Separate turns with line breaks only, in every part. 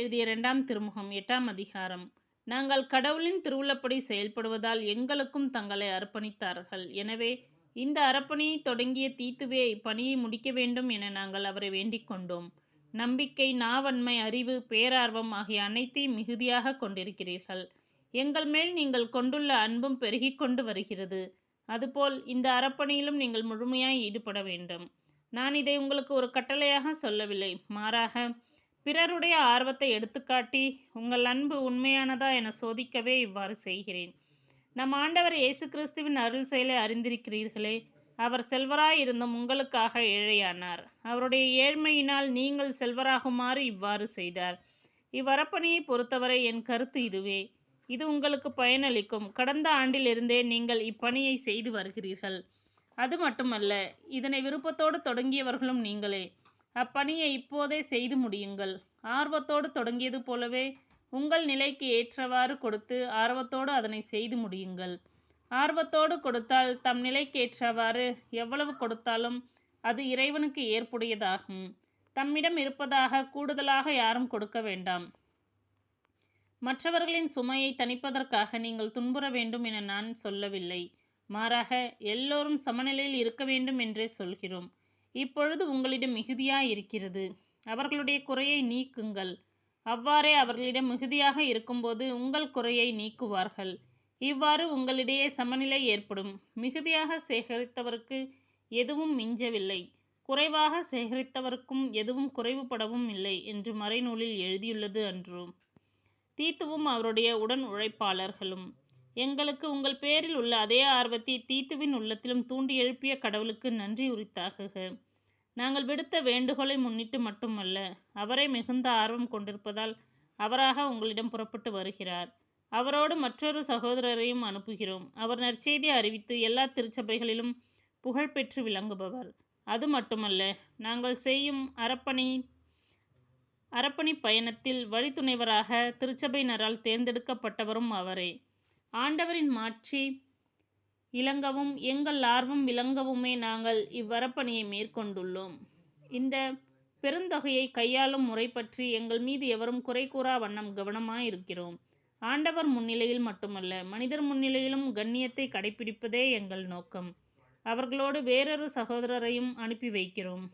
எழுதிய 2ஆம் திருமுகம் 8ஆம் அதிகாரம். நாங்கள் கடவுளின் திருவுளப்படி செயல்படுவதால் எங்களுக்கும் தங்களை அர்ப்பணித்தார்கள். எனவே இந்த அர்ப்பணியைத் தொடங்கிய தீத்துவே இப்பணியை முடிக்க வேண்டும் என நாங்கள் அவரை வேண்டிக் கொண்டோம். நம்பிக்கை, நாவன்மை, அறிவு, பேரார்வம் ஆகிய அனைத்தையும் மிகுதியாகக் கொண்டிருக்கிறீர்கள். எங்கள் மேல் நீங்கள் கொண்டுள்ள அன்பும் பெருகிக் கொண்டு வருகிறது. அதுபோல் இந்த அர்ப்பணியிலும் நீங்கள் முழுமையாய் ஈடுபட வேண்டும். நான் இதை உங்களுக்கு ஒரு கட்டளையாக சொல்லவில்லை, மாறாக பிறருடைய ஆர்வத்தை எடுத்துக்காட்டி உங்கள் அன்பு உண்மையானதா என சோதிக்கவே இவ்வாறு செய்கிறேன். நம் ஆண்டவர் இயேசு கிறிஸ்துவின் அருள் செயலை அறிந்திருக்கிறீர்களே. அவர் செல்வராய் இருந்தும் உங்களுக்காக ஏழையானார். அவருடைய ஏழ்மையினால் நீங்கள் செல்வராகுமாறு இவ்வாறு செய்தார். இவ்வரப்பணியை பொறுத்தவரை என் கருத்து இதுவே. இது உங்களுக்கு பயனளிக்கும். கடந்த ஆண்டிலிருந்தே நீங்கள் இப்பணியை செய்து வருகிறீர்கள். அது மட்டுமல்ல, இதனை விருப்பத்தோடு தொடங்கியவர்களும் நீங்களே. அப்பணியை இப்போதே செய்து முடியுங்கள். ஆர்வத்தோடு தொடங்கியது போலவே உங்கள் நிலைக்கு ஏற்றவாறு கொடுத்து ஆர்வத்தோடு அதனை செய்து முடியுங்கள். ஆர்வத்தோடு கொடுத்தால் தம் நிலைக்கு ஏற்றவாறு எவ்வளவு கொடுத்தாலும் அது இறைவனுக்கு ஏற்புடையதாகும். தம்மிடம் இருப்பதாக கூடுதலாக யாரும் கொடுக்க வேண்டாம். மற்றவர்களின் சுமையை தணிப்பதற்காக நீங்கள் துன்புற வேண்டும் என நான் சொல்லவில்லை. மாறாக எல்லோரும் சமநிலையில் இருக்க வேண்டும் என்றே சொல்கிறோம். இப்பொழுது உங்களிடம் மிகுதியாய் இருக்கிறது. அவர்களுடைய குறையை நீக்குங்கள். அவ்வாறே அவர்களிடம் மிகுதியாக இருக்கும்போது உங்கள் குறையை நீக்குவார்கள். இவ்வாறு உங்களிடையே சமநிலை ஏற்படும். மிகுதியாக சேகரித்தவருக்கு எதுவும் மிஞ்சவில்லை, குறைவாக சேகரித்தவருக்கும் எதுவும் குறைவுபடவும் இல்லை என்று மறைநூலில் எழுதியுள்ளது அன்றோ? தீத்துவும் அவருடைய உடன் உழைப்பாளர்களும் எங்களுக்கு உங்கள் பேரில் உள்ள அதே ஆர்வத்தை தீத்துவின் உள்ளத்திலும் தூண்டி எழுப்பிய கடவுளுக்கு நன்றி உரித்தாகுக. நாங்கள் விடுத்த வேண்டுகோளை முன்னிட்டு மட்டுமல்ல, அவரே மிகுந்த ஆர்வம் கொண்டிருப்பதால் அவராக உங்களிடம் புறப்பட்டு வருகிறார். அவரோடு மற்றொரு சகோதரரையும் அனுப்புகிறோம். அவர் நற்செய்தி அறிவித்து எல்லா திருச்சபைகளிலும் புகழ் பெற்று விளங்குபவர். அது மட்டுமல்ல, நாங்கள் செய்யும் அரப்பணி பயணத்தில் வழித்துணைவராக திருச்சபையினரால் தேர்ந்தெடுக்கப்பட்டவரும் அவரே. ஆண்டவரின் மாட்சி இலங்கவும் எங்கள் ஆர்வம் விளங்கவுமே நாங்கள் இவ்வரப்பணியை மேற்கொண்டுள்ளோம். இந்த பெருந்தொகையை கையாளும் முறை பற்றி எங்கள் மீது எவரும் குறை கூறா வண்ணம் கவனமாயிருக்கிறோம். ஆண்டவர் முன்னிலையில் மட்டுமல்ல, மனிதர் முன்னிலையிலும் கண்ணியத்தை கடைபிடிப்பதே எங்கள் நோக்கம். அவர்களோடு வேறொரு சகோதரரையும் அனுப்பி வைக்கிறோம்.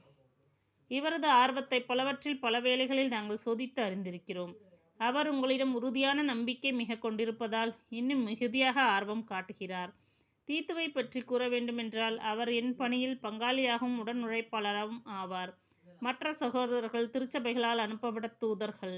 இவரது ஆர்வத்தை பலவற்றில் பல வேளைகளில் நாங்கள் சோதித்து அறிந்திருக்கிறோம். அவர் உங்களிடம் உறுதியான நம்பிக்கை மிக கொண்டிருப்பதால் இன்னும் மிகுதியாக ஆர்வம் காட்டுகிறார். தீத்துவை பற்றி கூற வேண்டுமென்றால் அவர் என் பணியில் பங்காளியாகவும் உடன் உழைப்பாளராகவும் ஆவார். மற்ற சகோதரர்கள் திருச்சபைகளால் அனுப்பப்பட்ட தூதர்கள்.